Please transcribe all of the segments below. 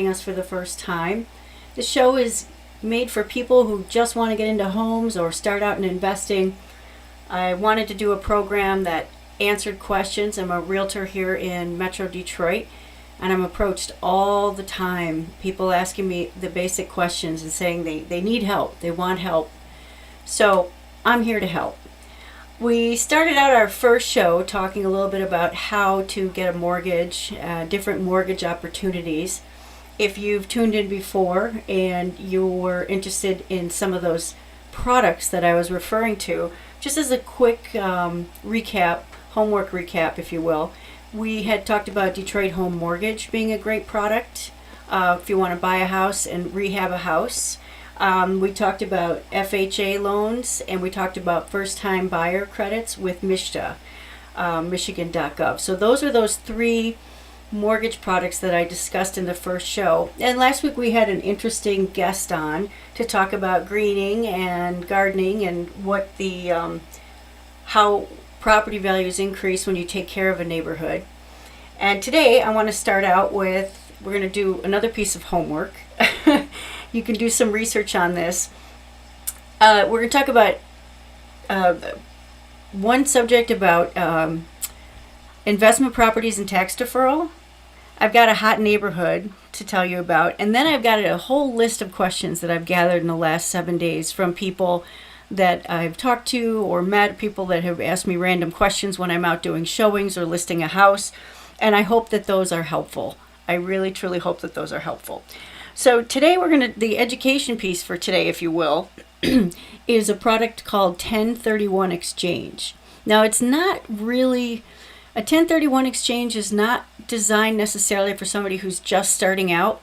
Us for the first time. The show is made for people who just want to get into homes or start out in investing. I wanted to do a program that answered questions. I'm a realtor here in Metro Detroit, and I'm approached all the time. People asking me the basic questions and saying they need help, they want help. So I'm here to help. We started out our first show talking a little bit about how to get a mortgage, different mortgage opportunities. If you've tuned in before and you were interested in some of those products that I was referring to, just as a quick recap, homework recap, if you will, we had talked about Detroit Home Mortgage being a great product if you want to buy a house and rehab a house. We talked about FHA loans, and we talked about first-time buyer credits with MSHDA, Michigan.gov. So those are those three mortgage products that I discussed in the first show. And last week we had an interesting guest on to talk about greening and gardening and what the how property values increase when you take care of a neighborhood. And today I want to start out with, we're going to do another piece of homework. You can do some research on this. We're going to talk about one subject about investment properties and tax deferral. I've got a hot neighborhood to tell you about, and then I've got a whole list of questions that I've gathered in the last 7 days from people that I've talked to or met, people that have asked me random questions when I'm out doing showings or listing a house, and I hope that those are helpful. I really, truly hope that those are helpful. So today the education piece for today, if you will, is a product called 1031 Exchange. Now, it's not really, a 1031 exchange is not designed necessarily for somebody who's just starting out,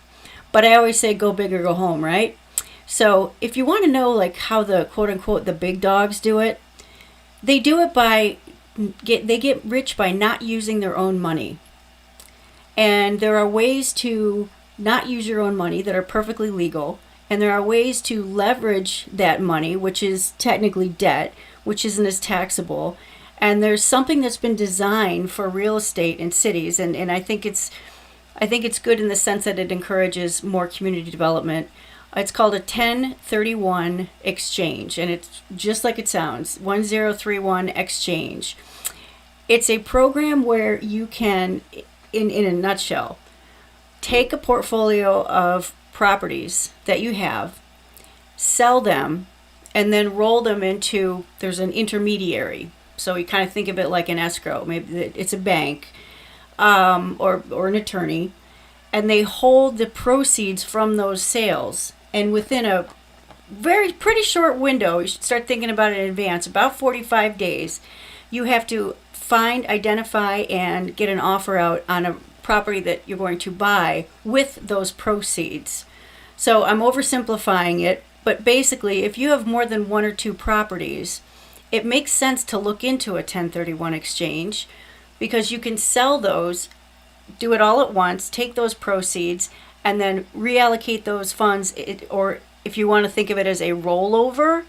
but I always say go big or go home, right? So if you want to know like how the quote unquote the big dogs do it, they do it by, they get rich by not using their own money. And there are ways to not use your own money that are perfectly legal, and there are ways to leverage that money, which is technically debt, which isn't as taxable. And there's something that's been designed for real estate in cities, and I think it's good in the sense that it encourages more community development. It's called a 1031 exchange, and it's just like it sounds, 1031 exchange. It's a program where you can, in a nutshell, take a portfolio of properties that you have, sell them, and then roll them into, there's an intermediary. So you kind of think of it like an escrow. Maybe it's a bank or an attorney, and they hold the proceeds from those sales. And within a pretty short window, you should start thinking about it in advance, about 45 days, you have to find, identify, and get an offer out on a property that you're going to buy with those proceeds. So I'm oversimplifying it, but basically, if you have more than one or two properties, it makes sense to look into a 1031 exchange because you can sell those, do it all at once, take those proceeds, and then reallocate those funds, or if you want to think of it as a rollover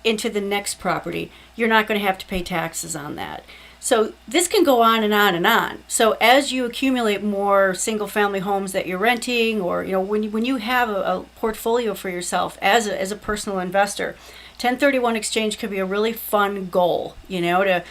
into the next property, you're not going to have to pay taxes on that. So this can go on and on and on. So as you accumulate more single-family homes that you're renting, or when you have a portfolio for yourself as a personal investor, 1031 exchange could be a really fun goal, to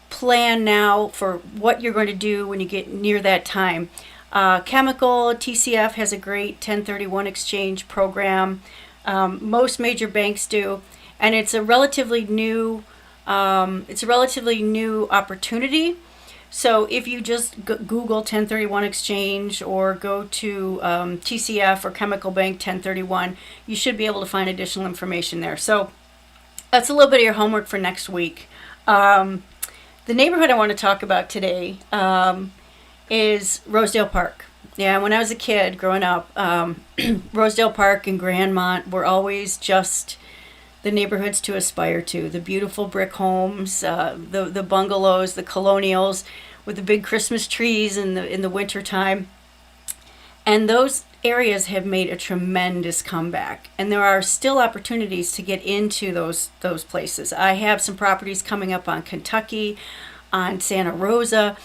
plan now for what you're going to do when you get near that time. Chemical, TCF has a great 1031 exchange program. Most major banks do, and it's a relatively new opportunity. So if you just Google 1031 exchange or go to TCF or Chemical Bank 1031, you should be able to find additional information there. So that's a little bit of your homework for next week. The neighborhood I want to talk about today is Rosedale Park. Yeah, when I was a kid growing up, Rosedale Park and Grandmont were always just the neighborhoods to aspire to. The beautiful brick homes, the bungalows, the colonials with the big Christmas trees in the wintertime. And those areas have made a tremendous comeback, and there are still opportunities to get into those places. I have some properties coming up on Kentucky, on Santa Rosa,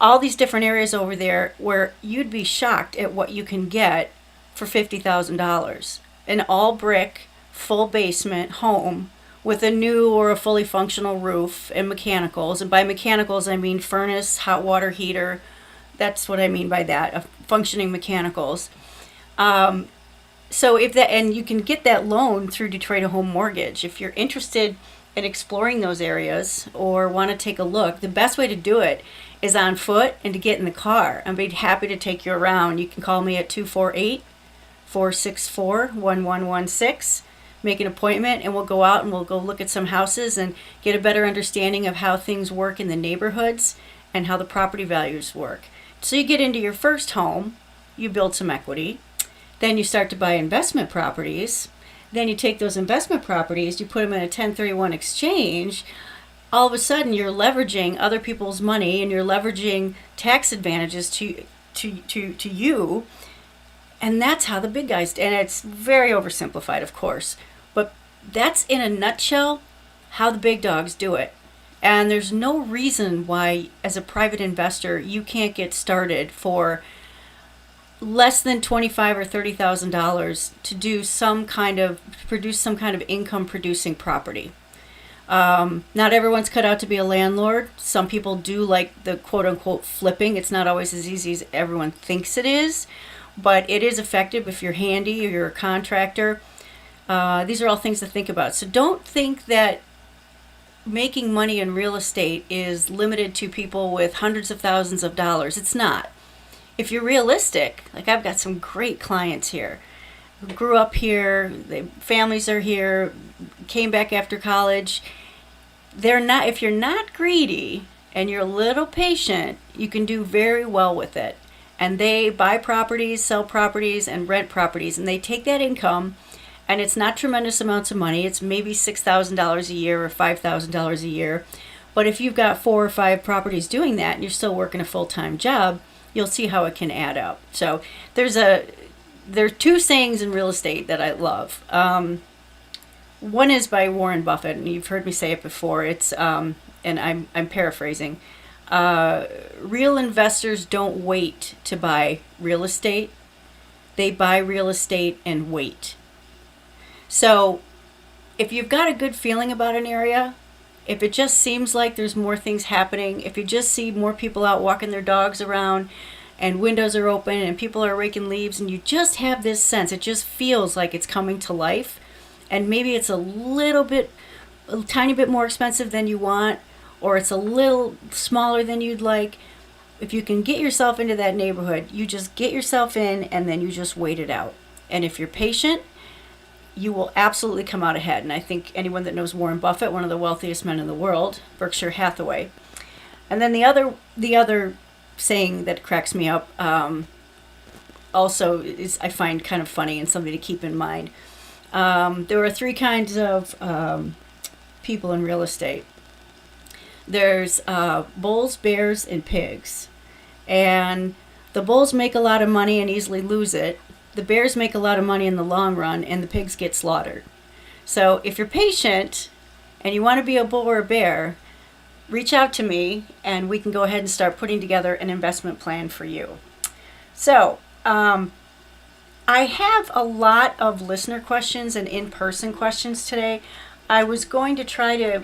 all these different areas over there where you'd be shocked at what you can get for $50,000. An all brick, full basement home with a new or a fully functional roof and mechanicals. And by mechanicals, I mean furnace, hot water heater. That's what I mean by that, functioning mechanicals. So if that, and you can get that loan through Detroit Home Mortgage. If you're interested in exploring those areas or want to take a look, the best way to do it is on foot and to get in the car. I'd be happy to take you around. You can call me at 248-464-1116. Make an appointment and we'll go out and we'll go look at some houses and get a better understanding of how things work in the neighborhoods and how the property values work. So you get into your first home, you build some equity, then you start to buy investment properties, then you take those investment properties, you put them in a 1031 exchange. All of a sudden you're leveraging other people's money and you're leveraging tax advantages to you. And that's how the big guys, and it's very oversimplified, of course, but that's in a nutshell how the big dogs do it. And there's no reason why, as a private investor, you can't get started for less than $25,000 or $30,000 to do produce some kind of income producing property. Not everyone's cut out to be a landlord. Some people do like the quote unquote flipping. It's not always as easy as everyone thinks it is, but it is effective if you're handy or you're a contractor. These are all things to think about. So don't think that making money in real estate is limited to people with hundreds of thousands of dollars. It's not. If you're realistic, like I've got some great clients here who grew up here, families are here, came back after college. If you're not greedy and you're a little patient, you can do very well with it. And they buy properties, sell properties, and rent properties, and they take that income, and it's not tremendous amounts of money. It's maybe $6,000 a year or $5,000 a year. But if you've got 4 or 5 properties doing that and you're still working a full-time job, you'll see how it can add up. So there are 2 sayings in real estate that I love. One is by Warren Buffett, and you've heard me say it before. It's and I'm paraphrasing. Real investors don't wait to buy real estate. They buy real estate and wait. So if you've got a good feeling about an area, if it just seems like there's more things happening, if you just see more people out walking their dogs around and windows are open and people are raking leaves and you just have this sense, it just feels like it's coming to life, and maybe it's a tiny bit more expensive than you want, or it's a little smaller than you'd like. If you can get yourself into that neighborhood, you just get yourself in and then you just wait it out. And if you're patient, you will absolutely come out ahead. And I think anyone that knows Warren Buffett, one of the wealthiest men in the world, Berkshire Hathaway. And then the other saying that cracks me up also is, I find kind of funny and something to keep in mind. There are 3 kinds of people in real estate. There's bulls, bears, and pigs. And the bulls make a lot of money and easily lose it. The bears make a lot of money in the long run, and the pigs get slaughtered. So if you're patient and you want to be a bull or a bear, reach out to me and we can go ahead and start putting together an investment plan for you. So I have a lot of listener questions and in-person questions today. I was going to try to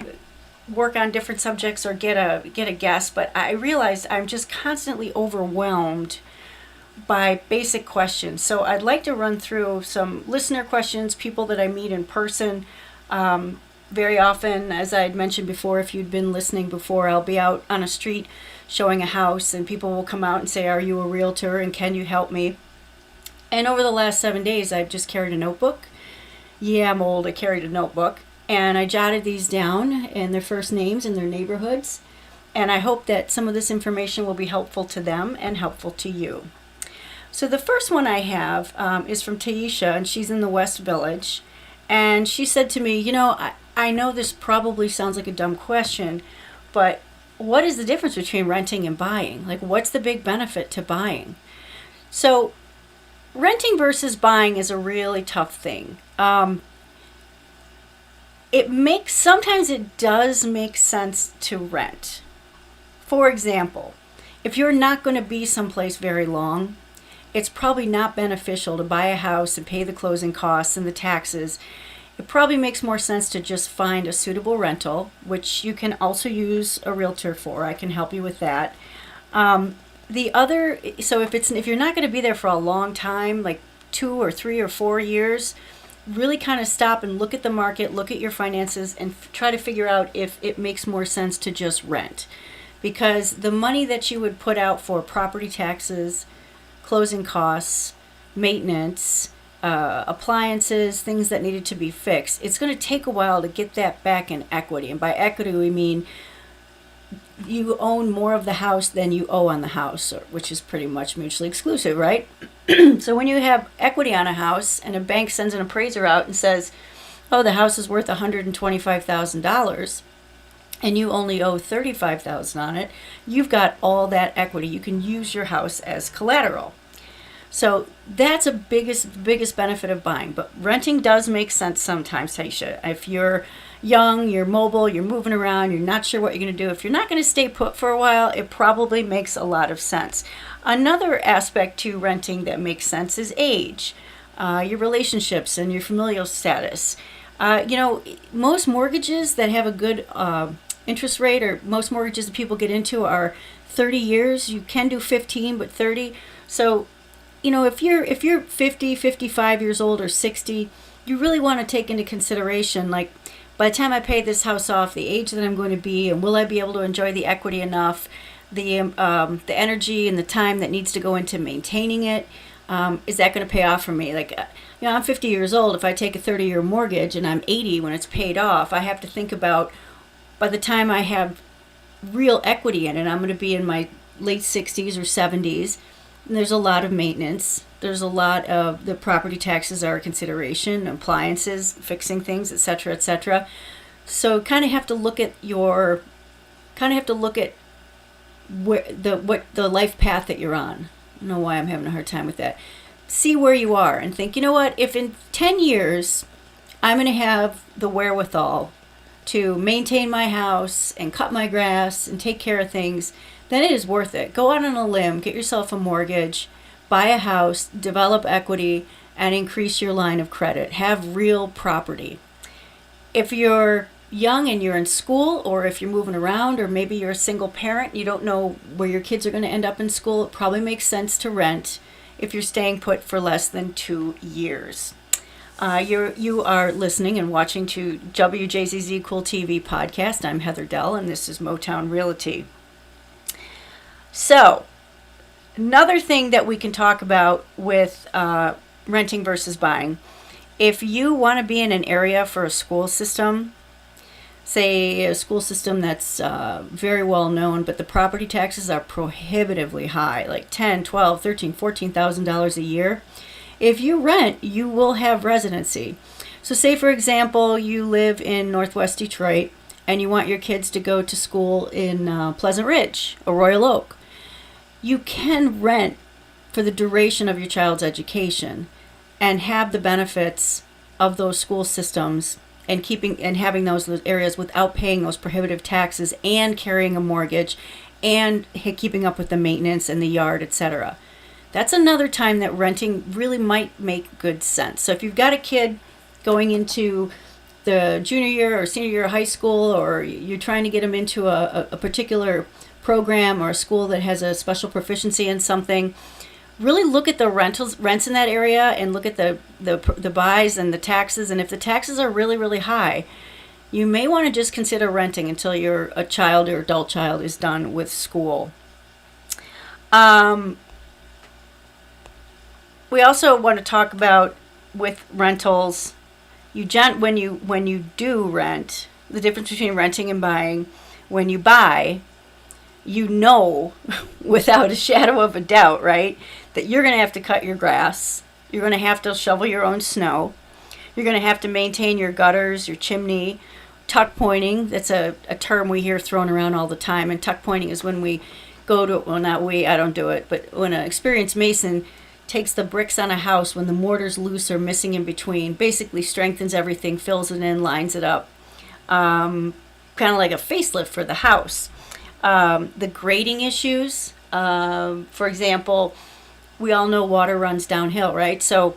work on different subjects or get a guest, but I realized I'm just constantly overwhelmed by basic questions. So I'd like to run through some listener questions, people that I meet in person. Very often, as I had mentioned before, if you'd been listening before, I'll be out on a street showing a house and people will come out and say, "Are you a realtor and can you help me?" And over the last 7 days, I've just carried a notebook. Yeah, I'm old. I carried a notebook. And I jotted these down and their first names and their neighborhoods. And I hope that some of this information will be helpful to them and helpful to you. So the first one I have is from Taisha, and she's in the West Village. And she said to me, I know this probably sounds like a dumb question, but what is the difference between renting and buying? Like, what's the big benefit to buying? So renting versus buying is a really tough thing. Sometimes it does make sense to rent. For example, if you're not going to be someplace very long it's probably not beneficial to buy a house and pay the closing costs and the taxes. It probably makes more sense to just find a suitable rental, which you can also use a realtor for. I can help you with that. So if you're not going to be there for a long time, like 2 or 3 or 4 years, really kind of stop and look at the market, look at your finances, and try to figure out if it makes more sense to just rent. Because the money that you would put out for property taxes, closing costs, maintenance, appliances, things that needed to be fixed, it's going to take a while to get that back in equity. And by equity, we mean you own more of the house than you owe on the house, which is pretty much mutually exclusive, right? So when you have equity on a house and a bank sends an appraiser out and says, oh, the house is worth $125,000 and you only owe $35,000 on it, you've got all that equity. You can use your house as collateral. So that's a biggest benefit of buying. But renting does make sense sometimes, Taisha. If you're young, you're mobile, you're moving around, you're not sure what you're going to do, if you're not going to stay put for a while, it probably makes a lot of sense. Another aspect to renting that makes sense is age, your relationships and your familial status. Most mortgages that have a good interest rate, or most mortgages that people get into, are 30 years. You can do 15, but 30. So, if you're 50, 55 years old or 60, you really want to take into consideration, like, by the time I pay this house off, the age that I'm going to be, and will I be able to enjoy the equity enough, the energy and the time that needs to go into maintaining it, is that going to pay off for me? Like, I'm 50 years old. If I take a 30-year mortgage and I'm 80 when it's paid off, I have to think about, by the time I have real equity in it, I'm going to be in my late 60s or 70s. And there's a lot of maintenance. There's a lot of the property taxes are a consideration, appliances, fixing things, etc., etc. So kind of have to look at what the life path that you're on. I don't know why I'm having a hard time with that. See where you are and think, you know what, if in 10 years I'm going to have the wherewithal to maintain my house and cut my grass and take care of things, then it is worth it. Go out on a limb, get yourself a mortgage, buy a house, develop equity, and increase your line of credit. Have real property. If you're young and you're in school, or if you're moving around, or maybe you're a single parent, you don't know where your kids are going to end up in school, it probably makes sense to rent if you're staying put for less than 2 years. You are listening and watching to WJZZ Cool TV podcast. I'm Heather Dell, and this is Motown Realty. So, another thing that we can talk about with renting versus buying, if you want to be in an area for a school system, say a school system that's very well known, but the property taxes are prohibitively high, like $10,000, $12,000, $13,000, $14,000 a year. If you rent, you will have residency. So say, for example, you live in Northwest Detroit and you want your kids to go to school in Pleasant Ridge or Royal Oak. You can rent for the duration of your child's education and have the benefits of those school systems and having those areas without paying those prohibitive taxes and carrying a mortgage and keeping up with the maintenance and the yard, etc. That's another time that renting really might make good sense. So if you've got a kid going into the junior year or senior year of high school, or you're trying to get them into a particular program or a school that has a special proficiency in something, really look at the rents in that area and look at the buys and the taxes. And if the taxes are really, really high, you may want to just consider renting until a child or adult child is done with school. We also want to talk about, with rentals, when you do rent, the difference between renting and buying. When you buy, you know without a shadow of a doubt, right, that you're going to have to cut your grass. You're going to have to shovel your own snow. You're going to have to maintain your gutters, your chimney. Tuck pointing, that's a term we hear thrown around all the time. And tuck pointing is when we go to, well, not we, I don't do it, but when an experienced mason takes the bricks on a house when the mortar's loose or missing in between, basically strengthens everything, fills it in, lines it up. Kind of like a facelift for the house. The grading issues, for example, we all know water runs downhill, right? So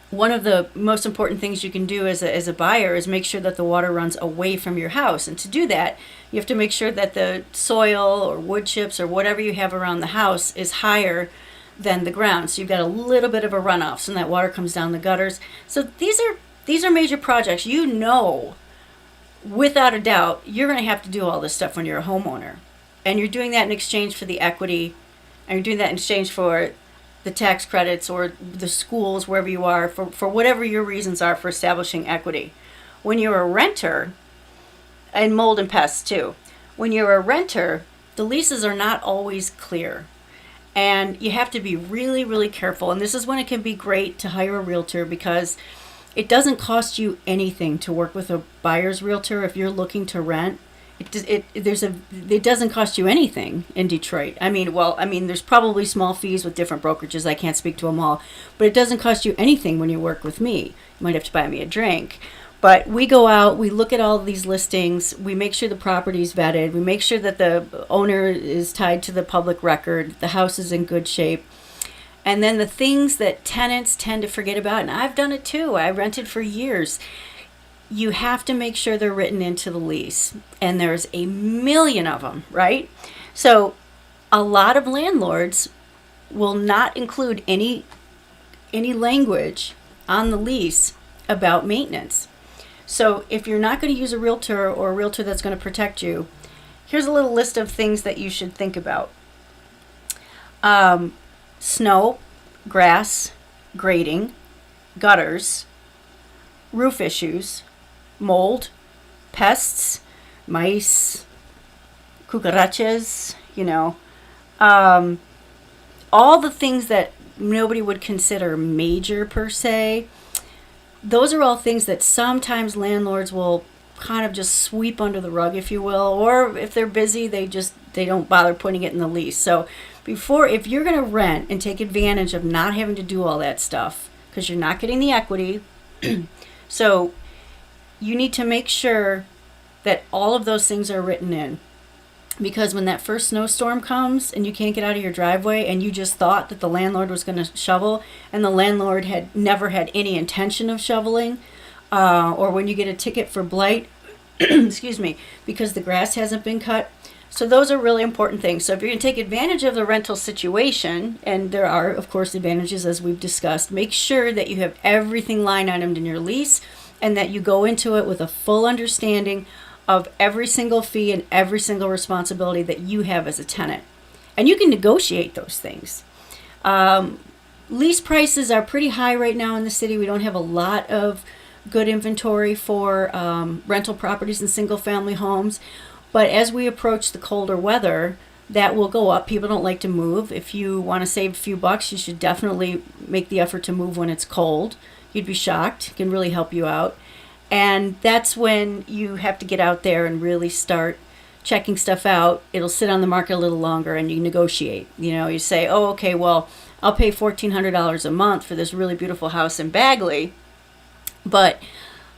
one of the most important things you can do as a buyer is make sure that the water runs away from your house. And to do that, you have to make sure that the soil or wood chips or whatever you have around the house is higher than the ground. So you've got a little bit of a runoff, so that water comes down the gutters. So these are major projects. You know, without a doubt, you're going to have to do all this stuff when you're a homeowner. And you're doing that in exchange for the equity, and you're doing that in exchange for the tax credits or the schools, wherever you are, for whatever your reasons are for establishing equity. When you're a renter, and mold and pests too, when you're a renter, the leases are not always clear. And you have to be really, really careful. And this is when it can be great to hire a realtor, because it doesn't cost you anything to work with a buyer's realtor if you're looking to rent. It doesn't cost you anything in Detroit. I mean, there's probably small fees with different brokerages. I can't speak to them all, but it doesn't cost you anything when you work with me. You might have to buy me a drink, but we go out, we look at all of these listings, we make sure the property's vetted, we make sure that the owner is tied to the public record, the house is in good shape. And then the things that tenants tend to forget about, and I've done it too, I rented for years, you have to make sure they're written into the lease. And there's a million of them, right? So a lot of landlords will not include any language on the lease about maintenance. So if you're not going to use a realtor or a realtor that's going to protect you, here's a little list of things that you should think about. Snow, grass, grading, gutters, roof issues, mold, pests, mice, cucarachas, all the things that nobody would consider major per se. Those are all things that sometimes landlords will kind of just sweep under the rug, if you will, or if they're busy, they don't bother putting it in the lease. So if you're going to rent and take advantage of not having to do all that stuff, because you're not getting the equity, so you need to make sure that all of those things are written in. Because when that first snowstorm comes and you can't get out of your driveway and you just thought that the landlord was going to shovel and the landlord had never had any intention of shoveling, or when you get a ticket for blight, excuse me, because the grass hasn't been cut. So those are really important things. So if you're going to take advantage of the rental situation, and there are, of course, advantages as we've discussed, make sure that you have everything line itemed in your lease and that you go into it with a full understanding of every single fee and every single responsibility that you have as a tenant. And you can negotiate those things. Lease prices are pretty high right now in the city. We don't have a lot of good inventory for rental properties and single family homes. But as we approach the colder weather, that will go up. People don't like to move. If you want to save a few bucks, you should definitely make the effort to move when it's cold. You'd be shocked. It can really help you out. And that's when you have to get out there and really start checking stuff out. It'll sit on the market a little longer and you negotiate. You say, oh, okay, well, I'll pay $1,400 a month for this really beautiful house in Bagley, but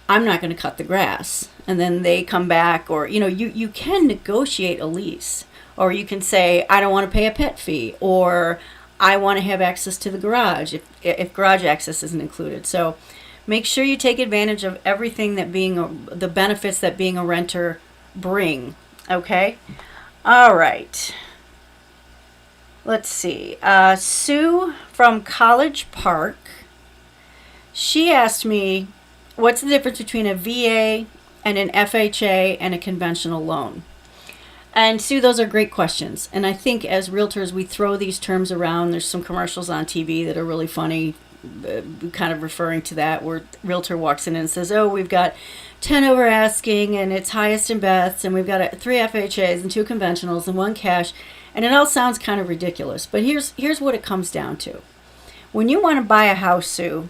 I'm not going to cut the grass. And then they come back, or, you can negotiate a lease. Or you can say, I don't want to pay a pet fee, or I want to have access to the garage if garage access isn't included. So make sure you take advantage of everything that the benefits that being a renter bring. Okay? All right. Let's see. Sue from College Park. She asked me, what's the difference between a VA and an FHA and a conventional loan? And Sue, those are great questions. And I think as realtors, we throw these terms around. There's some commercials on TV that are really funny, kind of referring to that, where realtor walks in and says, oh, we've got 10 over asking and it's highest and best, and we've got 3 FHAs and 2 conventionals and 1 cash. And it all sounds kind of ridiculous. But here's what it comes down to. When you want to buy a house, Sue,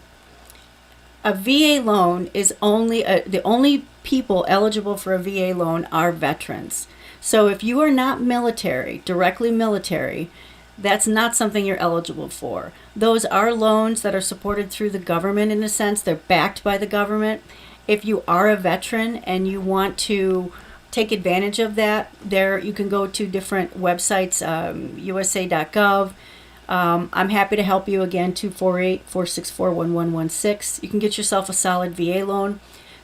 a VA loan is the only people eligible for a VA loan are veterans. So if you are not directly military, that's not something you're eligible for. Those are loans that are supported through the government in a sense. They're backed by the government. If you are a veteran and you want to take advantage of that, you can go to different websites, USA.gov, I'm happy to help you. Again, 248-464-1116. You can get yourself a solid VA loan.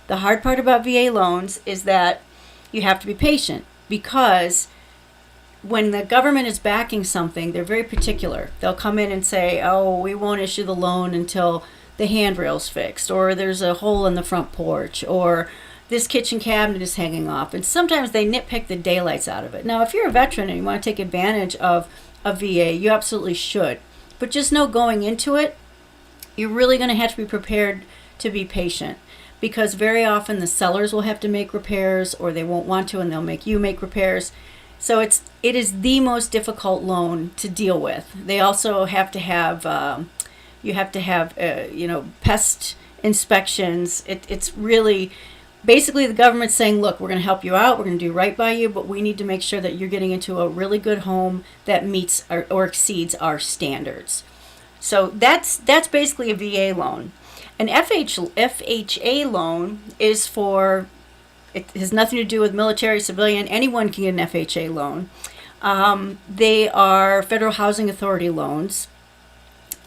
The hard part about VA loans is that you have to be patient, because when the government is backing something, they're very particular. They'll come in and say, oh, we won't issue the loan until the handrail's fixed, or there's a hole in the front porch, or this kitchen cabinet is hanging off. And sometimes they nitpick the daylights out of it. Now, if you're a veteran and you want to take advantage of a VA, you absolutely should. But just know going into it, you're really going to have to be prepared to be patient, because very often the sellers will have to make repairs, or they won't want to and they'll make you make repairs. So it is the most difficult loan to deal with. They also have to have pest inspections. It's really basically the government saying, look, we're going to help you out, we're going to do right by you, but we need to make sure that you're getting into a really good home that meets or exceeds our standards. So that's basically a VA loan. An FHA loan is for, it has nothing to do with military, civilian. Anyone can get an FHA loan. They are Federal Housing Authority loans,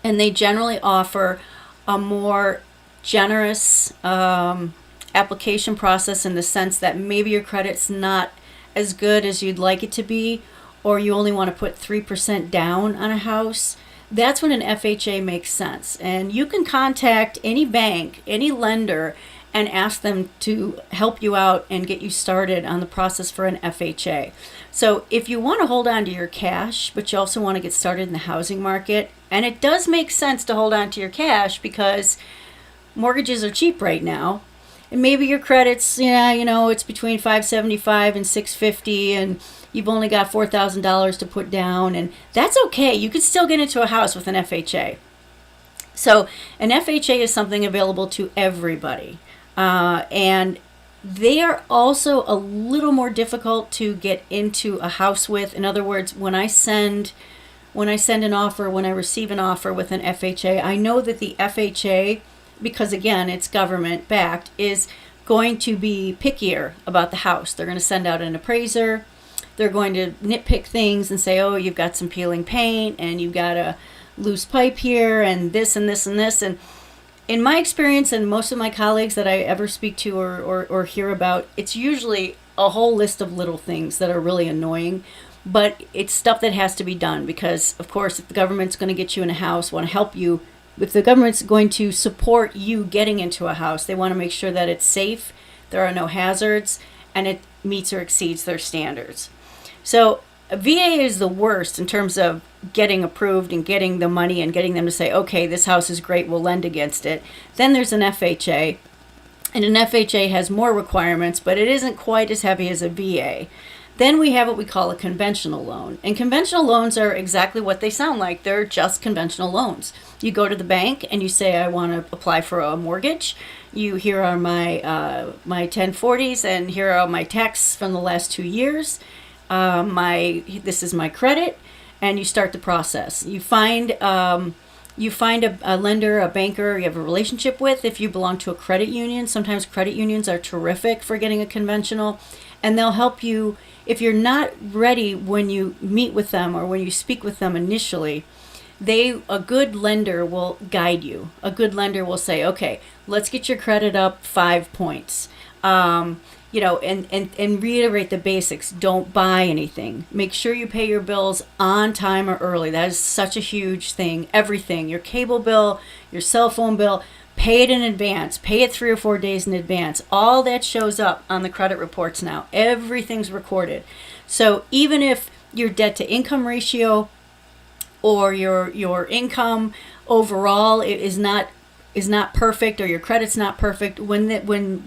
and they generally offer a more generous application process, in the sense that maybe your credit's not as good as you'd like it to be, or you only want to put 3% down on a house. That's when an FHA makes sense. And you can contact any bank, any lender, and ask them to help you out and get you started on the process for an FHA. So if you want to hold on to your cash, but you also want to get started in the housing market, and it does make sense to hold on to your cash because mortgages are cheap right now, and maybe your credit's, it's between 575 and 650, and you've only got $4,000 to put down, and that's okay. You could still get into a house with an FHA. So an FHA is something available to everybody. And they are also a little more difficult to get into a house with. In other words, when I send an offer, when I receive an offer with an FHA, I know that the FHA, because again, it's government backed, is going to be pickier about the house. They're going to send out an appraiser. They're going to nitpick things and say, oh, you've got some peeling paint, and you've got a loose pipe here, and this and this and this. And in my experience, and most of my colleagues that I ever speak to or hear about, it's usually a whole list of little things that are really annoying, but it's stuff that has to be done, because, of course, if the government's going to get you in a house, want to help you, if the government's going to support you getting into a house, they want to make sure that it's safe, there are no hazards, and it meets or exceeds their standards. So a VA is the worst in terms of getting approved and getting the money and getting them to say, okay, this house is great, we'll lend against it. Then there's an FHA, and an FHA has more requirements, but it isn't quite as heavy as a VA. Then we have what we call a conventional loan. And conventional loans are exactly what they sound like. They're just conventional loans. You go to the bank and you say, I want to apply for a mortgage. Here are my 1040s, and here are my texts from the last 2 years. This is my credit, and you start the process. You find a lender, a banker you have a relationship with. If you belong to a credit union, sometimes credit unions are terrific for getting a conventional, and they'll help you. If you're not ready when you meet with them or when you speak with them initially, a good lender will guide you. A good lender will say, okay, let's get your credit up 5 points. And reiterate the basics. Don't buy anything. Make sure you pay your bills on time or early. That is such a huge thing. Everything, your cable bill, your cell phone bill, pay it in advance. Pay it 3 or 4 days in advance. All that shows up on the credit reports now. Everything's recorded. So even if your debt to income ratio or your income overall is not perfect, or your credit's not perfect, when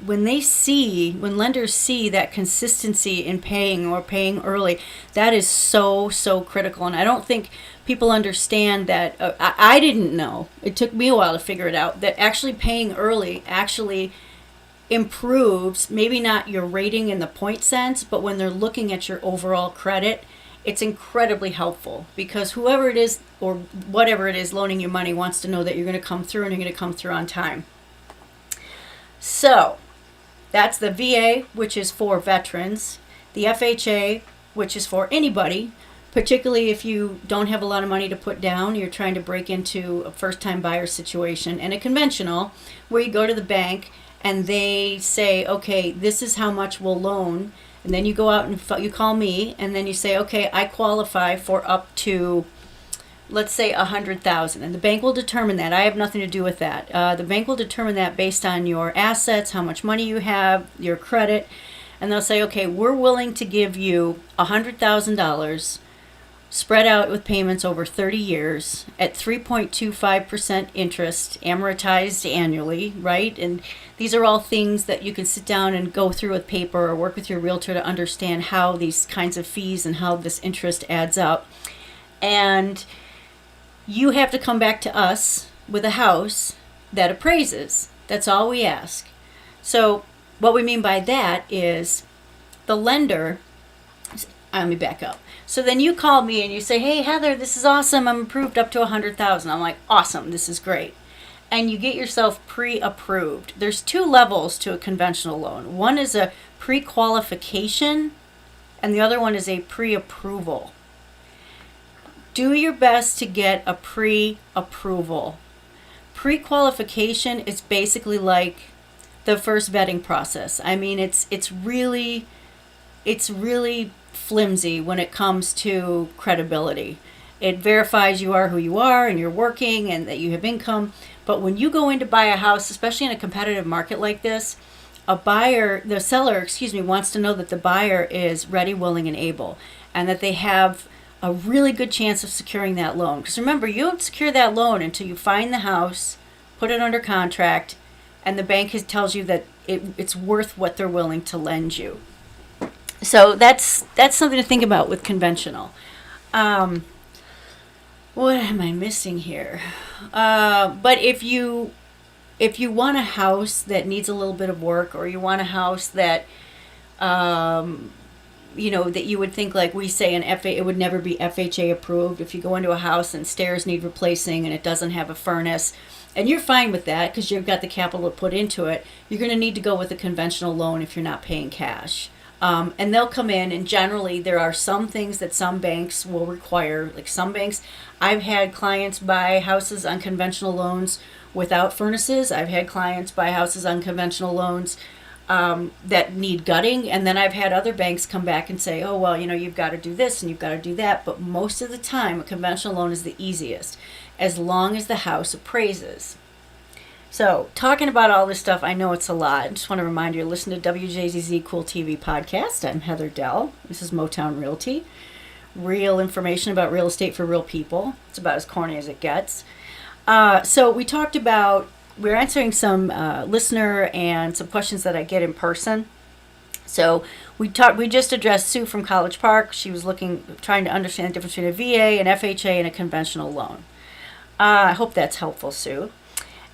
lenders see that consistency in paying or paying early, that is so critical. And I don't think people understand that. I didn't know. It took me a while to figure it out, that actually paying early actually improves, maybe not your rating in the point sense, but when they're looking at your overall credit, it's incredibly helpful, because whoever it is or whatever it is loaning you money wants to know that you're going to come through, and you're going to come through on time. So that's the VA, which is for veterans, the FHA, which is for anybody, particularly if you don't have a lot of money to put down, you're trying to break into a first-time buyer situation. And a conventional, where you go to the bank and they say, okay, this is how much we'll loan. And then you go out and you call me, and then you say, okay, I qualify for up to, let's say, 100,000, and the bank will determine that. I have nothing to do with that. The bank will determine that based on your assets, how much money you have, your credit, and they'll say, okay, we're willing to give you $100,000 spread out with payments over 30 years at 3.25% interest, amortized annually, right? And these are all things that you can sit down and go through with paper or work with your realtor to understand how these kinds of fees and how this interest adds up. And you have to come back to us with a house that appraises. That's all we ask. So what we mean by that is the lender, let me back up. So then you call me and you say, hey, Heather, this is awesome. I'm approved up to 100,000. I'm like, awesome. This is great. And you get yourself pre-approved. There's two levels to a conventional loan. One is a pre-qualification and the other one is a pre-approval. Do your best to get a pre-approval. Pre-qualification is basically like the first vetting process. I mean, it's really flimsy when it comes to credibility. It verifies you are who you are and you're working and that you have income. But when you go in to buy a house, especially in a competitive market like this, the seller, wants to know that the buyer is ready, willing, and able, and that they have a really good chance of securing that loan. Because remember, you don't secure that loan until you find the house, put it under contract, and the bank tells you that it's worth what they're willing to lend you. So that's something to think about with conventional. What am I missing here? But if you want a house that needs a little bit of work, or you want a house that that you would think, like we say, it would never be FHA approved. If you go into a house and stairs need replacing and it doesn't have a furnace, and you're fine with that because you've got the capital to put into it, you're going to need to go with a conventional loan if you're not paying cash. And they'll come in, and generally there are some things that some banks will require. Like some banks, I've had clients buy houses on conventional loans without furnaces. I've had clients buy houses on conventional loans that need gutting, and then I've had other banks come back and say, oh, well, you've got to do this and you've got to do that. But most of the time, a conventional loan is the easiest, as long as the house appraises. So, talking about all this stuff, I know it's a lot. I just want to remind you, listen to WJZZ Cool TV podcast. I'm Heather Dell. This is Motown Realty. Real information about real estate for real people. It's about as corny as it gets. So we talked about, we're answering some listener and some questions that I get in person. So we just addressed Sue from College Park. She was trying to understand the difference between a VA, an FHA, and a conventional loan. I hope that's helpful, Sue.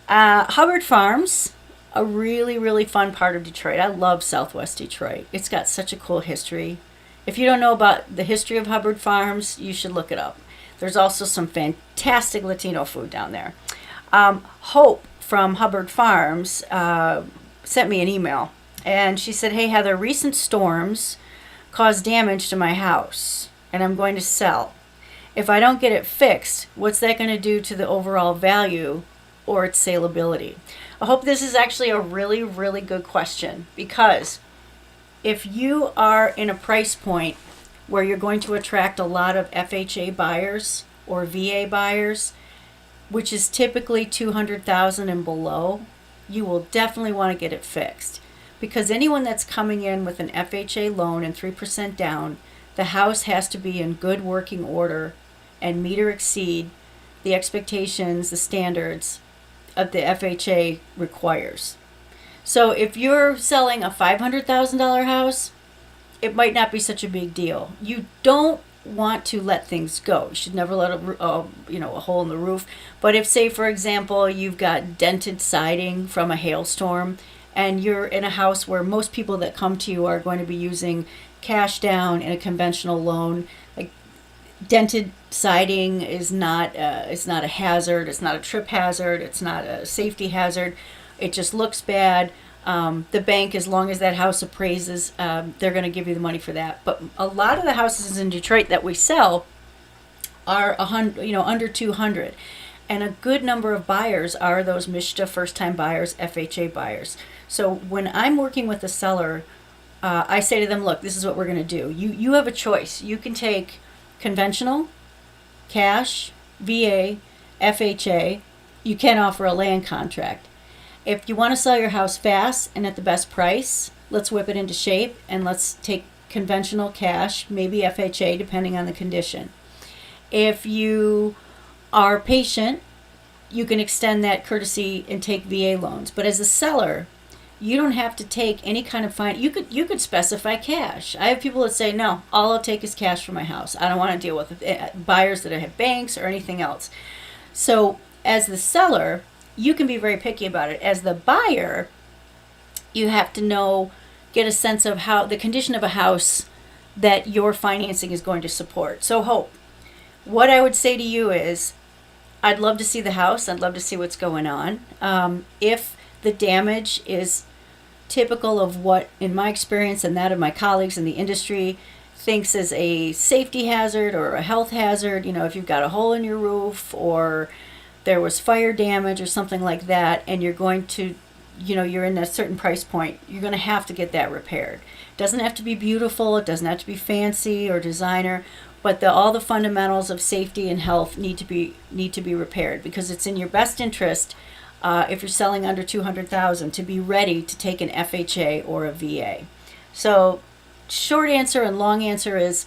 Hubbard Farms, a really, really fun part of Detroit. I love Southwest Detroit. It's got such a cool history. If you don't know about the history of Hubbard Farms, you should look it up. There's also some fantastic Latino food down there. Hope from Hubbard Farms sent me an email, and she said, hey, Heather, recent storms caused damage to my house, and I'm going to sell. If I don't get it fixed, what's that going to do to the overall value or its saleability? I hope this is actually a really, really good question, because if you are in a price point where you're going to attract a lot of FHA buyers or VA buyers, which is typically $200,000 and below, you will definitely want to get it fixed. Because anyone that's coming in with an FHA loan and 3% down, the house has to be in good working order and meet or exceed the expectations, the standards of the FHA requires. So if you're selling a $500,000 house, it might not be such a big deal. You don't want to let things go. You should never let a hole in the roof. But if, say, for example, you've got dented siding from a hailstorm, and you're in a house where most people that come to you are going to be using cash down in a conventional loan, like dented siding is not it's not a hazard. It's not a trip hazard. It's not a safety hazard. It just looks bad. The bank, as long as that house appraises, they're going to give you the money for that. But a lot of the houses in Detroit that we sell, are under 200. And a good number of buyers are those Mishta first-time buyers, FHA buyers. So when I'm working with a seller, I say to them, look, this is what we're going to do. You have a choice. You can take conventional, cash, VA, FHA. You can offer a land contract. If you want to sell your house fast and at the best price, let's whip it into shape and let's take conventional, cash, maybe FHA, depending on the condition. If you are patient, you can extend that courtesy and take VA loans. But as a seller, you don't have to take any kind of you could specify cash. I have people that say, no, all I'll take is cash for my house. I don't want to deal with buyers that have banks or anything else. So as the seller, you can be very picky about it. As the buyer, you have to get a sense of how the condition of a house that your financing is going to support. So Hope, what I would say to you is, I'd love to see the house. I'd love to see what's going on. If the damage is typical of what, in my experience and that of my colleagues in the industry, thinks is a safety hazard or a health hazard, if you've got a hole in your roof or there was fire damage or something like that, and you're going to, you're in a certain price point, you're going to have to get that repaired. It doesn't have to be beautiful. It doesn't have to be fancy or designer. But all the fundamentals of safety and health need to be repaired, because it's in your best interest, if you're selling under $200,000, to be ready to take an FHA or a VA. So, short answer and long answer is,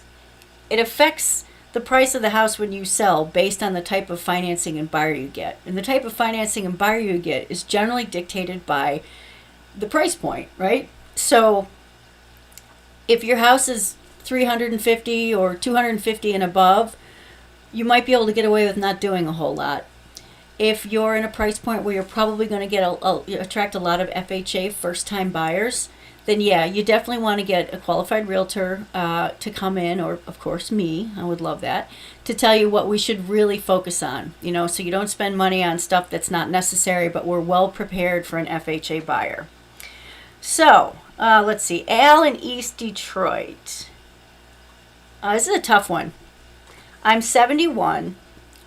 it affects the price of the house when you sell based on the type of financing and buyer you get. And the type of financing and buyer you get is generally dictated by the price point, right? So, if your house is $350 or $250 and above, you might be able to get away with not doing a whole lot. If you're in a price point where you're probably going to attract a lot of FHA first-time buyers, then yeah, you definitely want to get a qualified realtor to come in, or of course me, I would love that, to tell you what we should really focus on, so you don't spend money on stuff that's not necessary, but we're well prepared for an FHA buyer. So, let's see, Al in East Detroit. This is a tough one. I'm 71.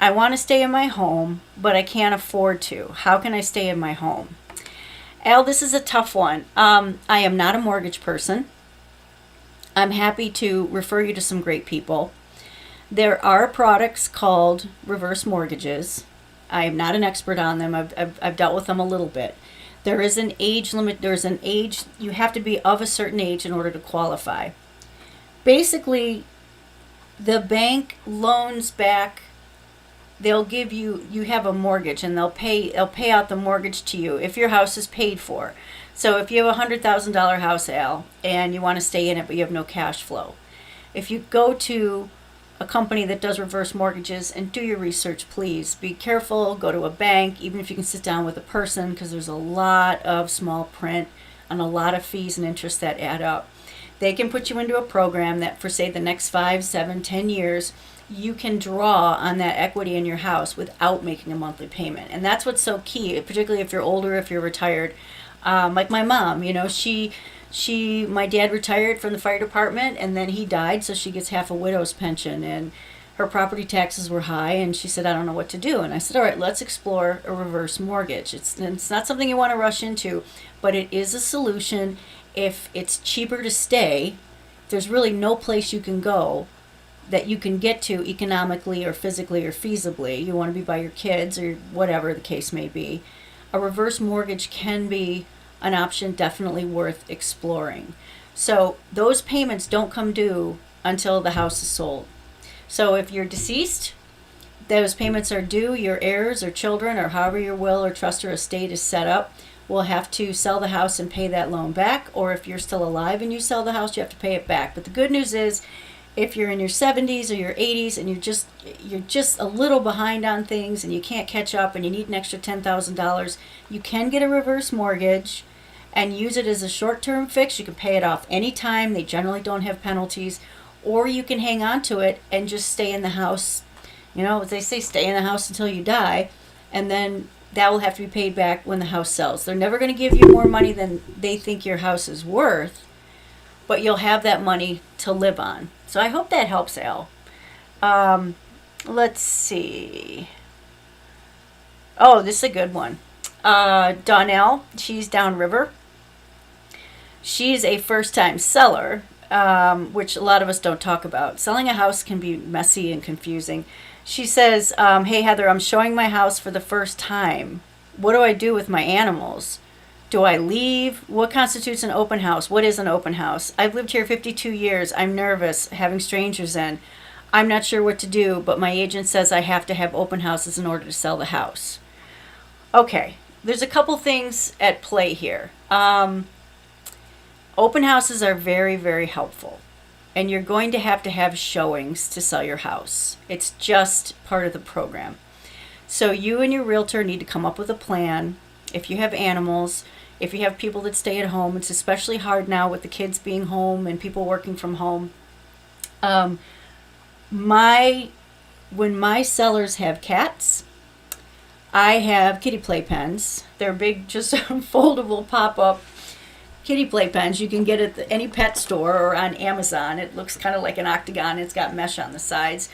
I want to stay in my home, but I can't afford to. How can I stay in my home? Al, this is a tough one. I am not a mortgage person. I'm happy to refer you to some great people. There are products called reverse mortgages. I am not an expert on them. I've dealt with them a little bit. There is an age limit. There's an age. You have to be of a certain age in order to qualify. Basically, the bank loans back. They'll give you have a mortgage, and they'll pay out the mortgage to you if your house is paid for. So if you have a $100,000 house, Al, and you want to stay in it but you have no cash flow, if you go to a company that does reverse mortgages, and do your research, please. Be careful, go to a bank, even if you can sit down with a person, because there's a lot of small print and a lot of fees and interest that add up. They can put you into a program that for, say, the next 5, 7, 10 years, you can draw on that equity in your house without making a monthly payment. And that's what's so key, particularly if you're older, if you're retired. Like my mom, my dad retired from the fire department, and then he died, so she gets half a widow's pension, and her property taxes were high, and she said, I don't know what to do. And I said, all right, let's explore a reverse mortgage. It's not something you want to rush into, but it is a solution. If it's cheaper to stay, there's really no place you can go that you can get to economically or physically or feasibly. You want to be by your kids or whatever the case may be. A reverse mortgage can be an option definitely worth exploring. So those payments don't come due until the house is sold. So if you're deceased, those payments are due. Your heirs or children, or however your will or trust or estate is set up, will have to sell the house and pay that loan back. Or if you're still alive and you sell the house, you have to pay it back. But the good news is, if you're in your 70s or your 80s and you're just a little behind on things and you can't catch up and you need an extra $10,000, you can get a reverse mortgage and use it as a short-term fix. You can pay it off anytime. They generally don't have penalties. Or you can hang on to it and just stay in the house. As they say, stay in the house until you die, and then that will have to be paid back when the house sells. They're never going to give you more money than they think your house is worth, but you'll have that money to live on. So I hope that helps, Al. Let's see. Oh, this is a good one. Donnell, she's downriver. She's a first-time seller, which a lot of us don't talk about. Selling a house can be messy and confusing. She says, "Hey Heather, I'm showing my house for the first time. What do I do with my animals? Do I leave? What constitutes an open house? What is an open house? I've lived here 52 years. I'm nervous having strangers in. I'm not sure what to do, but my agent says I have to have open houses in order to sell the house." Okay, there's a couple things at play here. Open houses are very, very helpful. And you're going to have showings to sell your house. It's just part of the program. So you and your realtor need to come up with a plan. If you have animals, if you have people that stay at home, it's especially hard now with the kids being home and people working from home. When my sellers have cats, I have kitty playpens. They're big, just foldable pop-up kitty playpens. You can get at any pet store or on Amazon. It looks kind of like an octagon. It's got mesh on the sides.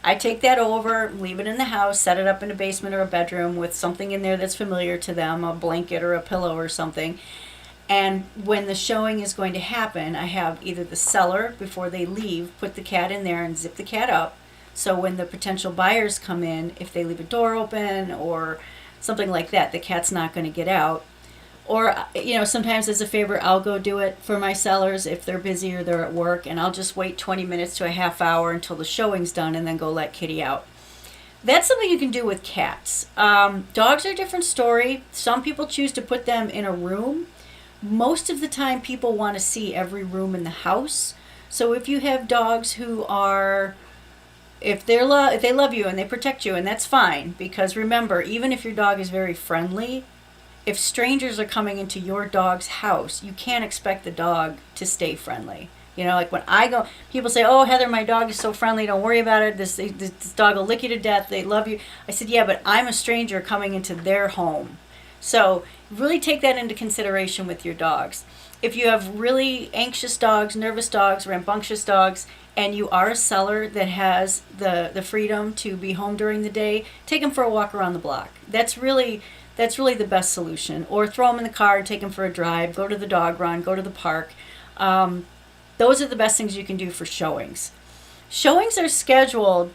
I take that over, leave it in the house, set it up in a basement or a bedroom with something in there that's familiar to them, a blanket or a pillow or something. And when the showing is going to happen, I have either the seller, before they leave, put the cat in there and zip the cat up. So when the potential buyers come in, if they leave a door open or something like that, the cat's not going to get out. Or, sometimes as a favor, I'll go do it for my sellers if they're busy or they're at work, and I'll just wait 20 minutes to a half hour until the showing's done and then go let Kitty out. That's something you can do with cats. Dogs are a different story. Some people choose to put them in a room. Most of the time, people want to see every room in the house. So if you have dogs who are... If they love you and they protect you, and that's fine, because remember, even if your dog is very friendly, if strangers are coming into your dog's house, you can't expect the dog to stay friendly. Like when I go, people say, "Oh, Heather, my dog is so friendly. Don't worry about it. This dog will lick you to death. They love you." I said, "Yeah, but I'm a stranger coming into their home." So really take that into consideration with your dogs. If you have really anxious dogs, nervous dogs, rambunctious dogs, and you are a seller that has the freedom to be home during the day, take them for a walk around the block. That's really the best solution. Or throw them in the car, take them for a drive, go to the dog run, go to the park. Those are the best things you can do for showings. Showings are scheduled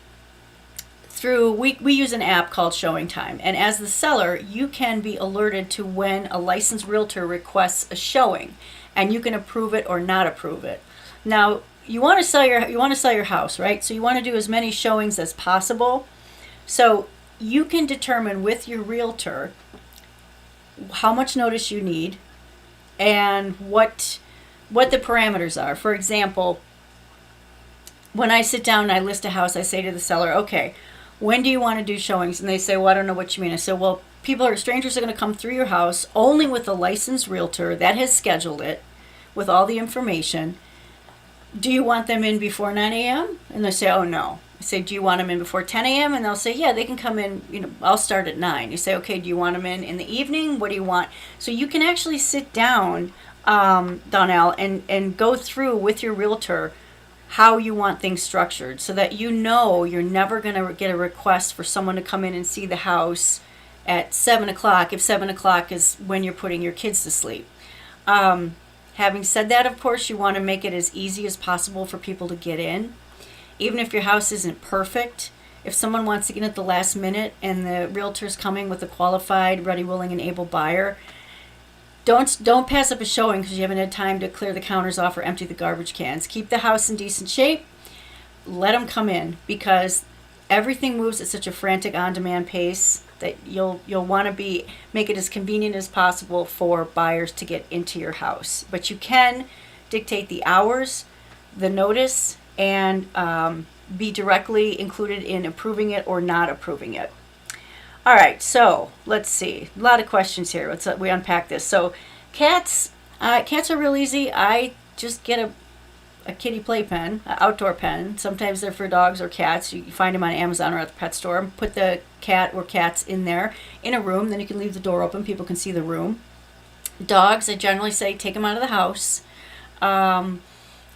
through, we use an app called Showing Time. And as the seller, you can be alerted to when a licensed realtor requests a showing. And you can approve it or not approve it. Now, you want to sell your house, right? So you want to do as many showings as possible. So you can determine with your realtor how much notice you need and what the parameters are. For example, when I sit down and I list a house, I say to the seller, "Okay, when do you want to do showings?" And they say, "Well, I don't know what you mean." I say, "Well, strangers are going to come through your house only with a licensed realtor that has scheduled it with all the information. Do you want them in before 9 a.m.? And they say, "Oh, no." I say, "Do you want them in before 10 a.m.? And they'll say, "Yeah, they can come in, I'll start at 9. You say, "Okay, do you want them in the evening? What do you want?" So you can actually sit down, Donnell, and go through with your realtor how you want things structured so that you're never going to get a request for someone to come in and see the house at 7 o'clock if 7 o'clock is when you're putting your kids to sleep. Having said that, of course, you want to make it as easy as possible for people to get in. Even if your house isn't perfect, if someone wants to get in at the last minute and the realtor's coming with a qualified, ready, willing, and able buyer, don't pass up a showing because you haven't had time to clear the counters off or empty the garbage cans. Keep the house in decent shape. Let them come in because everything moves at such a frantic, on-demand pace that you'll want to make it as convenient as possible for buyers to get into your house. But you can dictate the hours, the notice, and be directly included in approving it or not approving it. All right, so let's see. A lot of questions here. We unpack this. So cats are real easy. I just get a kitty playpen, an outdoor pen. Sometimes they're for dogs or cats. You find them on Amazon or at the pet store. Put the cat or cats in there in a room. Then you can leave the door open. People can see the room. Dogs, I generally say take them out of the house.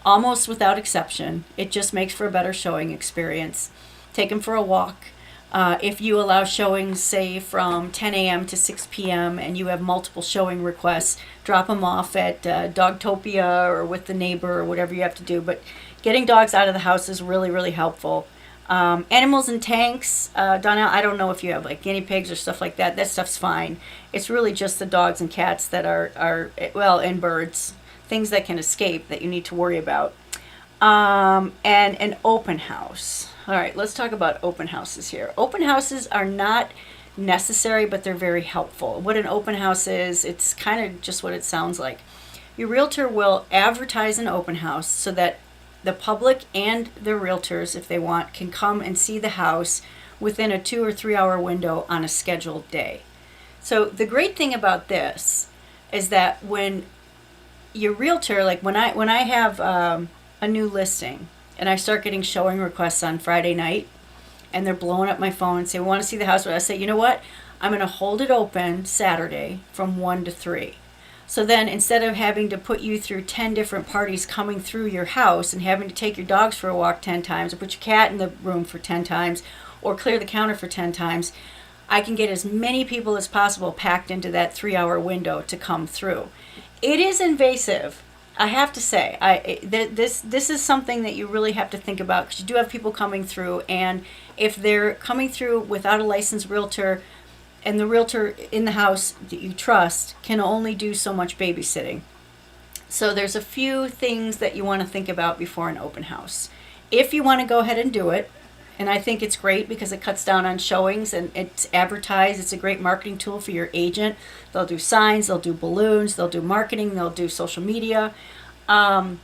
Almost without exception. It just makes for a better showing experience. take them for a walk. If you allow showings, say from 10 a.m. to 6 p.m. and you have multiple showing requests, drop them off at Dogtopia or with the neighbor or whatever you have to do. But getting dogs out of the house is really, really helpful. Animals in tanks, Donnell, I don't know if you have like guinea pigs or stuff like that. That stuff's fine. It's really just the dogs and cats that are and birds, things that can escape that you need to worry about. And an open house. All right, let's talk about open houses here. Open houses are not necessary, but they're very helpful. What an open house is, it's kind of just what it sounds like. Your realtor will advertise an open house so that the public and the realtors, if they want, can come and see the house within a 2 or 3 hour window on a scheduled day. So the great thing about this is that when your realtor, like when I have a new listing, and I start getting showing requests on Friday night, and they're blowing up my phone and say, we want to see the house. But I say, you know what? I'm going to hold it open Saturday from 1 to 3. So then instead of having to put you through 10 different parties coming through your house and having to take your dogs for a walk 10 times or put your cat in the room for 10 times or clear the counter for 10 times, I can get as many people as possible packed into that 3 hour window to come through. It is invasive. I have to say, this is something that you really have to think about because you do have people coming through, and if they're coming through without a licensed realtor, and the realtor in the house that you trust can only do so much babysitting. So there's a few things that you want to think about before an open house. If you want to go ahead and do it, and I think it's great because it cuts down on showings and it's advertised. It's a great marketing tool for your agent. They'll do signs, they'll do balloons, they'll do marketing, they'll do social media. Some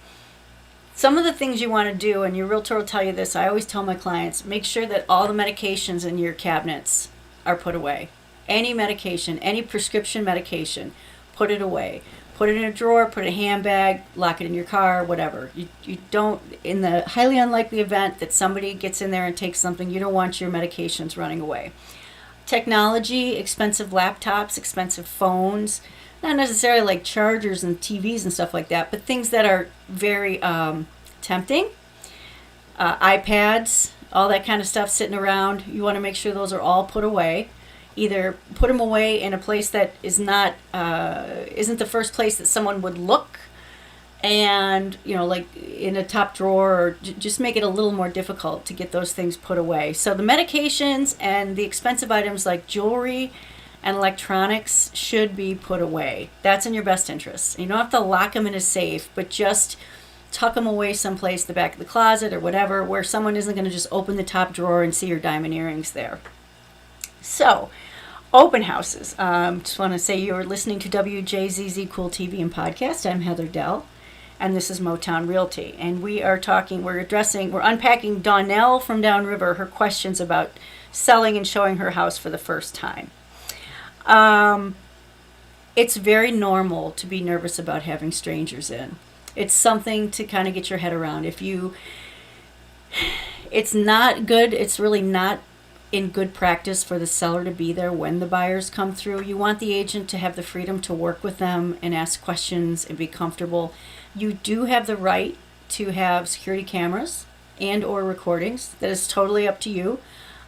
of the things you want to do, and your realtor will tell you this, I always tell my clients, make sure that all the medications in your cabinets are put away. Any medication, any prescription medication, put it away. Put it in a drawer, put it in a handbag, lock it in your car, whatever. You don't, in the highly unlikely event that somebody gets in there and takes something, you don't want your medications running away. Technology, expensive laptops, expensive phones, not necessarily like chargers and TVs and stuff like that, but things that are very tempting. iPads, all that kind of stuff sitting around, you want to make sure those are all put away. Either put them away in a place that is not isn't the first place that someone would look, and like in a top drawer, or just make it a little more difficult to get those things put away. So the medications and the expensive items like jewelry and electronics should be put away. That's in your best interest. You don't have to lock them in a safe, but just tuck them away someplace, the back of the closet or whatever, where someone isn't going to just open the top drawer and see your diamond earrings there. So, open houses. Just want to say you're listening to WJZZ Cool TV and Podcast. I'm Heather Dell, and this is Motown Realty. And we're unpacking Donnell from Downriver, her questions about selling and showing her house for the first time. It's very normal to be nervous about having strangers in. It's something to kind of get your head around. It's not good. It's really not in good practice for the seller to be there when the buyers come through. You want the agent to have the freedom to work with them and ask questions and be comfortable. You do have the right to have security cameras and or recordings. That is totally up to you.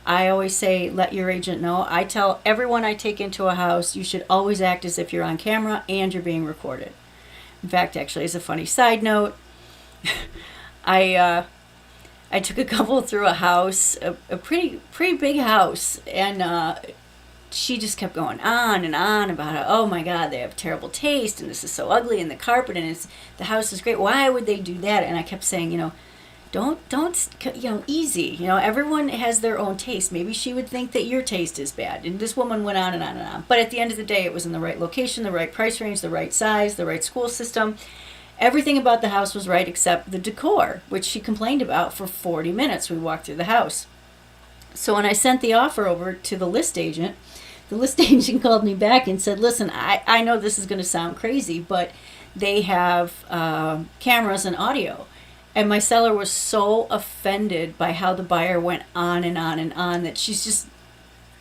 I always say, let your agent know. I tell everyone I take into a house, you should always act as if you're on camera and you're being recorded. In fact, actually, as a funny side note, I took a couple through a house, a pretty big house, and she just kept going on and on about how, oh my God, they have terrible taste, and this is so ugly, and the carpet, and the house is great. Why would they do that? And I kept saying, don't, easy. Everyone has their own taste. Maybe she would think that your taste is bad. And this woman went on and on and on. But at the end of the day, it was in the right location, the right price range, the right size, the right school system. Everything about the house was right except the decor, which she complained about for 40 minutes. We walked through the house. So when I sent the offer over to the list agent called me back and said, listen, I know this is going to sound crazy, but they have cameras and audio. And my seller was so offended by how the buyer went on and on and on that she's just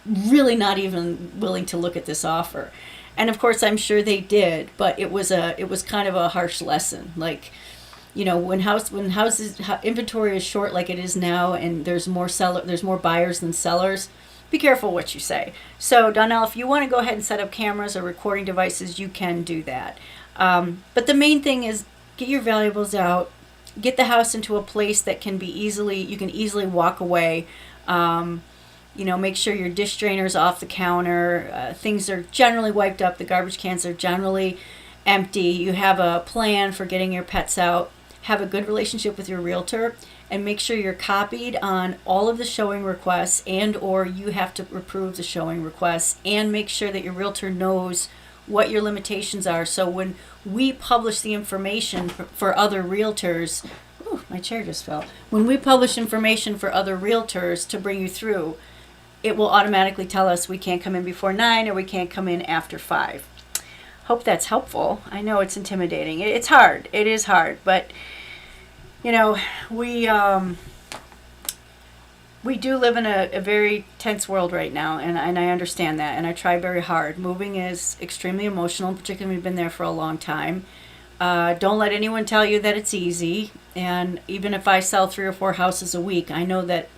really not even willing to look at this offer. And of course, I'm sure they did, but it was kind of a harsh lesson. Like, inventory is short like it is now, and there's more buyers than sellers, be careful what you say. So Donnell, if you want to go ahead and set up cameras or recording devices, you can do that. But the main thing is get your valuables out, get the house into a place that you can easily walk away. Make sure your dish drainer's off the counter. Things are generally wiped up. The garbage cans are generally empty. You have a plan for getting your pets out. Have a good relationship with your realtor, and make sure you're copied on all of the showing requests, and or you have to approve the showing requests, and make sure that your realtor knows what your limitations are. So when we publish the information for other realtors, my chair just fell. When we publish information for other realtors to bring you through, it will automatically tell us we can't come in before 9 or we can't come in after 5. Hope that's helpful. I know it's intimidating. It's hard. It is hard, but we do live in a very tense world right now, and I understand that, and I try very hard. Moving is extremely emotional, particularly when we've been there for a long time. Don't let anyone tell you that it's easy, and even if I sell 3 or 4 houses a week, I know that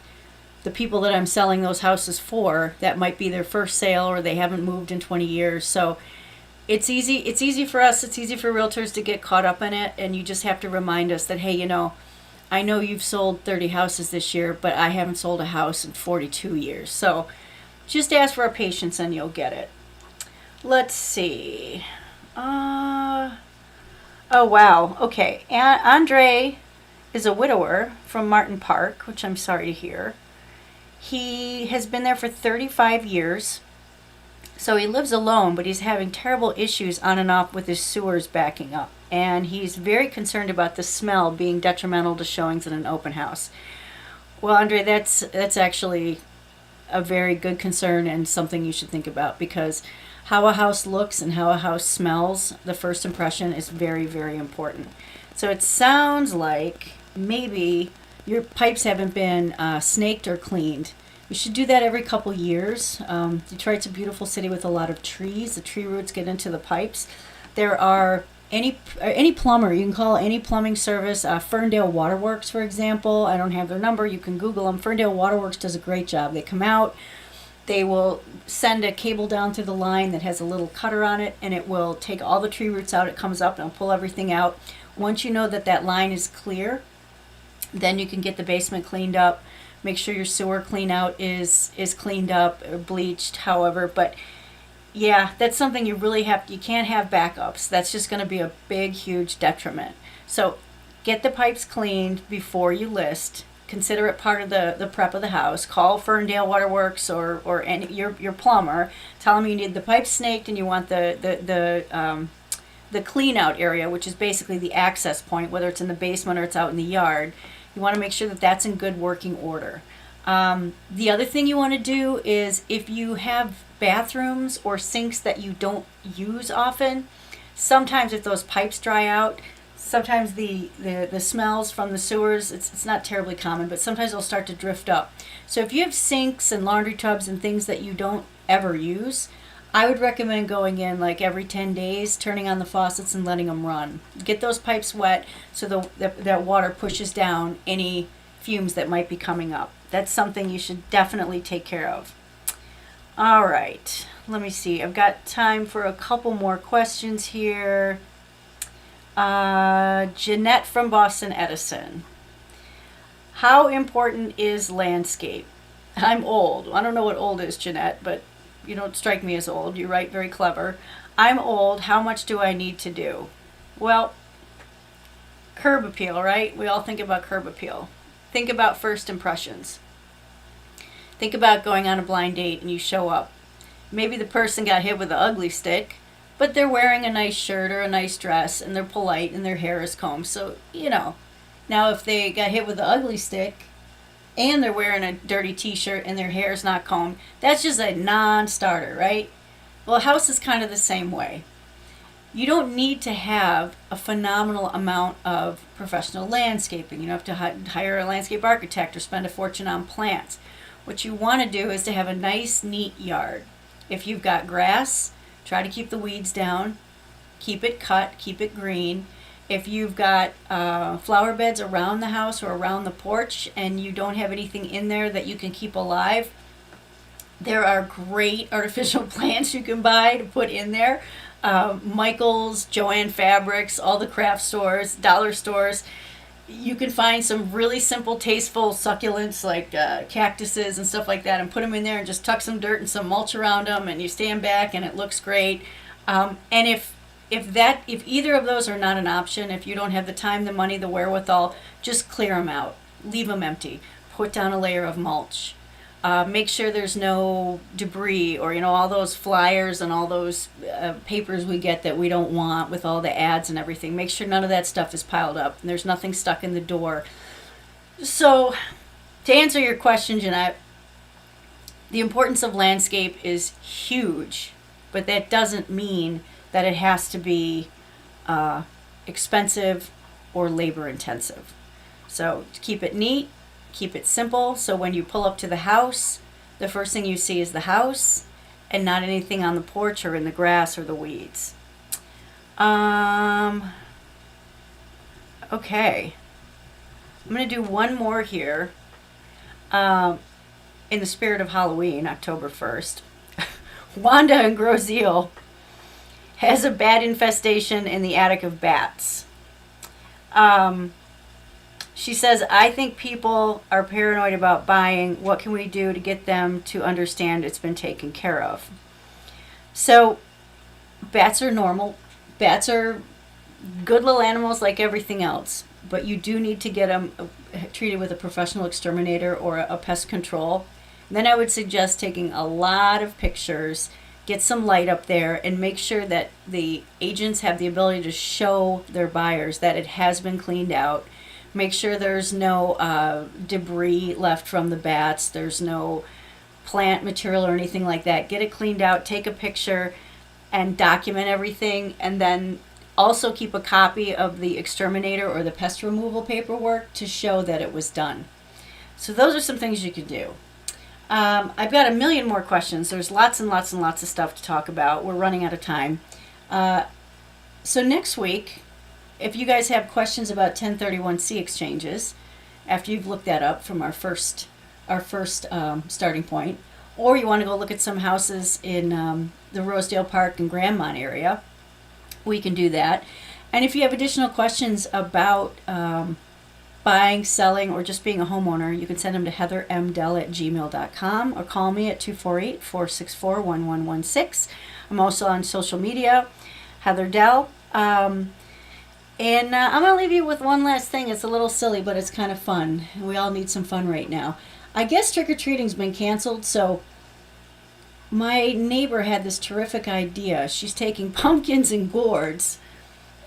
the people that I'm selling those houses for, that might be their first sale or they haven't moved in 20 years. So it's easy for us, it's easy for realtors to get caught up in it, and you just have to remind us that, hey, I know you've sold 30 houses this year, but I haven't sold a house in 42 years. So just ask for our patience and you'll get it. Let's see. Oh, wow. Okay. Andre is a widower from Martin Park, which I'm sorry to hear. He has been there for 35 years. So he lives alone, but he's having terrible issues on and off with his sewers backing up. And he's very concerned about the smell being detrimental to showings in an open house. Well, Andre, that's actually a very good concern and something you should think about, because how a house looks and how a house smells, the first impression is very, very important. So it sounds like maybe your pipes haven't been snaked or cleaned. You should do that every couple years. Detroit's a beautiful city with a lot of trees. The tree roots get into the pipes. There are any plumber, you can call any plumbing service. Ferndale Waterworks, for example. I don't have their number. You can Google them. Ferndale Waterworks does a great job. They come out. They will send a cable down through the line that has a little cutter on it, and it will take all the tree roots out. It comes up and it'll pull everything out. Once you know that line is clear, then you can get the basement cleaned up. Make sure your sewer clean out is cleaned up or bleached, however. But yeah, that's something you can't have backups. That's just going to be a big, huge detriment. So get the pipes cleaned before you list. Consider it part of the prep of the house. Call Ferndale Waterworks or your plumber. Tell them you need the pipes snaked and you want the clean out area, which is basically the access point, whether it's in the basement or it's out in the yard. You want to make sure that that's in good working order. The other thing you want to do is, if you have bathrooms or sinks that you don't use often, sometimes if those pipes dry out, sometimes the smells from the sewers, it's not terribly common, but sometimes they'll start to drift up. So if you have sinks and laundry tubs and things that you don't ever use, I would recommend going in like every 10 days, turning on the faucets and letting them run. Get those pipes wet so that water pushes down any fumes that might be coming up. That's something you should definitely take care of. All right, let me see. I've got time for a couple more questions here. Jeanette from Boston Edison. How important is landscape? I'm old. I don't know what old is, Jeanette, but you don't strike me as old. You write very clever. I'm old. How much do I need to do? Well, curb appeal, right? We all think about curb appeal. Think about first impressions. Think about going on a blind date and you show up. Maybe the person got hit with an ugly stick, but they're wearing a nice shirt or a nice dress and they're polite and their hair is combed. So, Now if they got hit with an ugly stick and they're wearing a dirty t-shirt and their hair's not combed, that's just a non-starter, right? Well, a house is kind of the same way. You don't need to have a phenomenal amount of professional landscaping. You don't have to hire a landscape architect or spend a fortune on plants. What you want to do is to have a nice, neat yard. If you've got grass, try to keep the weeds down, keep it cut, keep it green. If you've got flower beds around the house or around the porch and you don't have anything in there that you can keep alive, there are great artificial plants you can buy to put in there. Michael's, Joann Fabrics, all the craft stores, dollar stores. You can find some really simple, tasteful succulents like cactuses and stuff like that, and put them in there and just tuck some dirt and some mulch around them, and you stand back and it looks great. And if either of those are not an option, if you don't have the time, the money, the wherewithal, just clear them out, leave them empty, put down a layer of mulch. Make sure there's no debris or, all those flyers and all those papers we get that we don't want with all the ads and everything. Make sure none of that stuff is piled up and there's nothing stuck in the door. So, to answer your question, Jeanette, the importance of landscape is huge, but that doesn't mean that it has to be expensive or labor intensive. So, to keep it neat, keep it simple, so when you pull up to the house, the first thing you see is the house and not anything on the porch or in the grass or the weeds. Okay. I'm going to do one more here. In the spirit of Halloween, October 1st. Wanda in Grosseal has a bat infestation in the attic of bats. She says, I think people are paranoid about buying. What can we do to get them to understand it's been taken care of? So, bats are normal. Bats are good little animals like everything else. But you do need to get them treated with a professional exterminator or a pest control. And then I would suggest taking a lot of pictures, get some light up there, and make sure that the agents have the ability to show their buyers that it has been cleaned out. Make sure there's no debris left from the bats. There's no plant material or anything like that. Get it cleaned out, take a picture, and document everything. And then also keep a copy of the exterminator or the pest removal paperwork to show that it was done. So those are some things you could do. I've got a million more questions. There's lots and lots and lots of stuff to talk about. We're running out of time. So next week, if you guys have questions about 1031C exchanges, after you've looked that up from our first starting point, or you want to go look at some houses in the Rosedale Park and Grandmont area, we can do that. And if you have additional questions about buying, selling, or just being a homeowner, you can send them to heathermdell@gmail.com or call me at 248-464-1116. I'm also on social media, Heather Dell. And I'm going to leave you with one last thing. It's a little silly, but it's kind of fun. We all need some fun right now. I guess trick-or-treating's been canceled, so my neighbor had this terrific idea. She's taking pumpkins and gourds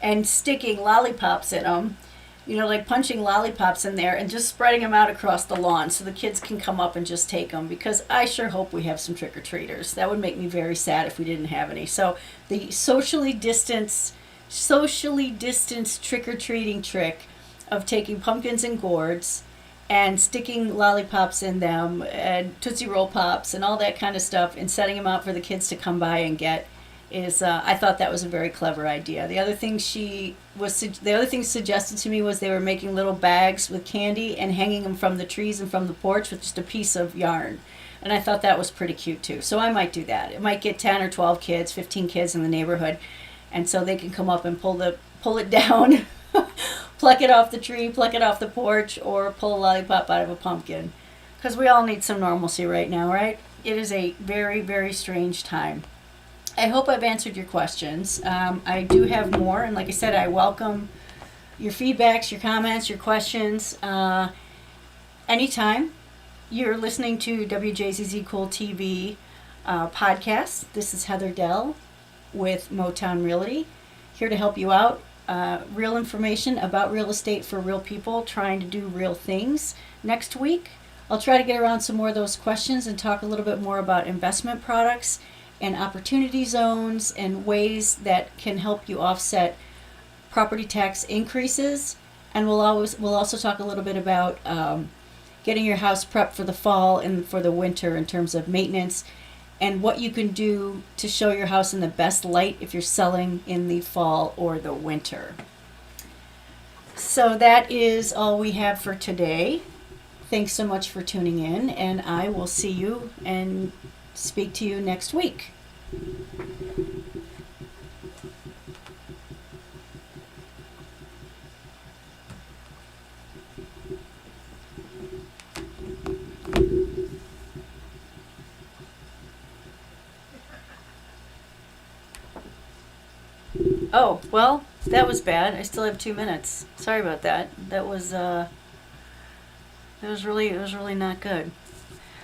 and sticking lollipops in them, like punching lollipops in there and just spreading them out across the lawn so the kids can come up and just take them, because I sure hope we have some trick-or-treaters. That would make me very sad if we didn't have any. So the socially distanced trick-or-treating trick of taking pumpkins and gourds and sticking lollipops in them and Tootsie Roll Pops and all that kind of stuff and setting them out for the kids to come by and get is, I thought that was a very clever idea. The other thing suggested to me was they were making little bags with candy and hanging them from the trees and from the porch with just a piece of yarn. And I thought that was pretty cute too. So I might do that. It might get 10 or 12 kids, 15 kids in the neighborhood. And so they can come up and pull it down, pluck it off the tree, pluck it off the porch, or pull a lollipop out of a pumpkin. Because we all need some normalcy right now, right? It is a very, very strange time. I hope I've answered your questions. I do have more, and like I said, I welcome your feedbacks, your comments, your questions. Anytime. You're listening to WJZZ Cool TV podcast. This is Heather Dell with Motown Realty, here to help you out. Real information about real estate for real people trying to do real things. Next week, I'll try to get around some more of those questions and talk a little bit more about investment products and opportunity zones and ways that can help you offset property tax increases. And we'll also talk a little bit about getting your house prepped for the fall and for the winter in terms of maintenance, and what you can do to show your house in the best light if you're selling in the fall or the winter. So that is all we have for today. Thanks so much for tuning in, and I will see you and speak to you next week. Oh, well, that was bad. I still have 2 minutes. Sorry about that. It was really not good.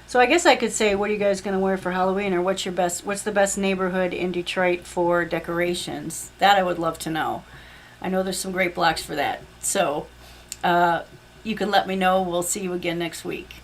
So I guess I could say, what are you guys going to wear for Halloween, or what's the best neighborhood in Detroit for decorations? That I would love to know. I know there's some great blocks for that. So you can let me know. We'll see you again next week.